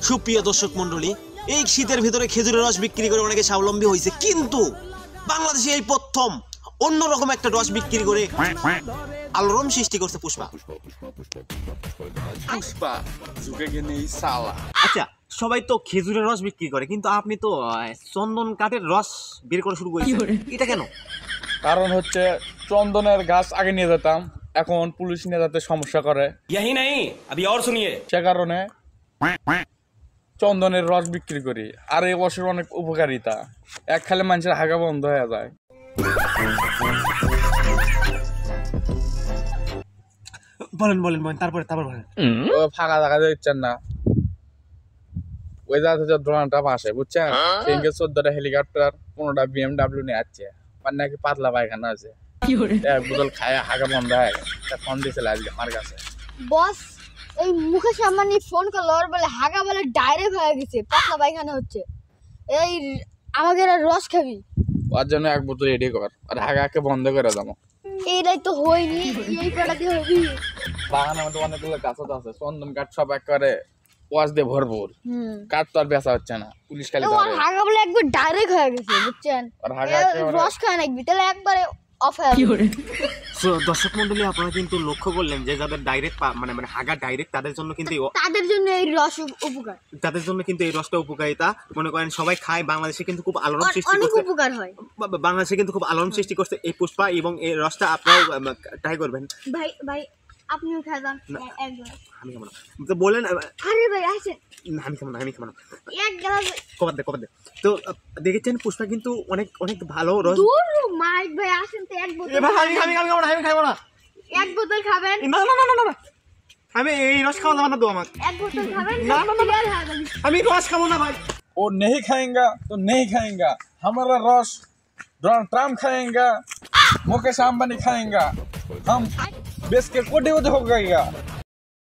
সুপ্রিয় দর্শক মন্ডলী, এই শীতের ভিতরে খেজুরের রস বিক্রি করে অনেকে স্বাবলম্বী হয়েছে, কিন্তু বাংলাদেশে এই প্রথম অন্যরকম একটা রস বিক্রি করে আলোড়ন সৃষ্টি করছে পুষ্পা। আচ্ছা, সবাই তো খেজুরের রস বিক্রি করে, কিন্তু আপনি তো চন্দন কাঠের রস বের করা শুরু করেছেন, এটা কেন? কারণ হচ্ছে চন্দনের গাছ আগে নিয়ে যেতাম, এখন পুলিশ নিয়ে যেতে সমস্যা করে, यही नहीं अभी और सुनिए। সে কারণে চন্দনের রস বিক্রি করি। আর এই রসের অনেক উপকারিতা, এক খালে মানুষের হাগা বন্ধ হয়ে যায়। বলেন বলেন বলেন, তারপরে বলেন। ও ফাঁকা দেখা দিচ্ছেন না, ওই জায়গা থেকে ড্রোনটা পাশে বুঝছেন, সেদিনকে 14টা হেলিকপ্টার 15টা BMW নিয়ে আসছে, মানে নাকি পাতলা পায়খানা আছে, এক বোতল খায় হাগা বন্ধ হয়ে গেছে। ফোন দিয়েছিল আজকে আমার কাছে, বস এই মুকেশ আম্বানি ফোন করলো, ওর বলে হাগা বলে ডাইরেক্ট হয়ে গেছে, পাতলা পায়খানা হচ্ছে, এই আমাকে রস খাবি, ওর জন্য এক বোতল রেডি কর আর হাগাকে বন্ধ করে দাও। এইটাই তো হয়নি, এই কটা দিয়ে হবি। বাগানের মধ্যে অনেকগুলো গাছ আছে, চন্দন কাঠ সব একবারে ওয়াশ দিয়ে ভরপুর, কাঠ তো আর বেচা হচ্ছে না, পুলিশ খালি ধরে। হাগা বলে একবার ডাইরেক্ট হয়ে গেছে বুঝছেন, আর হাগা রস খায় নাকি তাহলে একবারে অফ হয়ে যাবে। সো দর্শক মন্ডলী, আপনারা কিন্তু লক্ষ্য করলেন যে যাদের ডাইরেক্ট মানে হাগা ডাইরেক্ট, তাদের জন্য কিন্তু তাদের জন্য এই রস উপকার, তাদের জন্য কিন্তু এই রসটা উপকারিতা। মনে করেন সবাই খায়, বাংলাদেশে কিন্তু খুব আলোড়ন সৃষ্টি অনেক করছে, উপকার হয় বাংলাদেশে কিন্তু খুব আলোড়ন সৃষ্টি করছে এই পুষ্পা, এবং এই রসটা আপনারাও ট্রাই করবেন। ভাই ভাই আপনিও খাবেন একবার, আমি কেমন তো বলেন? আরে ভাই আসেন, আমি কেমন এক গ্লাস কবার দে। তো দেখেছেন পুষ্পা কিন্তু অনেক অনেক ভালো রস। দূর মাইক ভাই আসেন তো, এক বোতল আমি খাবো না, এক বোতল খাবেন, না, আমি এই রস খাওয়া যাবে না তো আমার। এক বোতল খাবেন না, ক্লিয়ার হয়ে যাবে। আমি রস খাবো না ভাই। वो नहीं खाएंगा तो नहीं खाएंगा, हमारा रस डोनाल्ड ट्रम्प खाएंगा, मुकेश अंबानी खाएंगा, हम बेच के कोटिपति हो गएगा।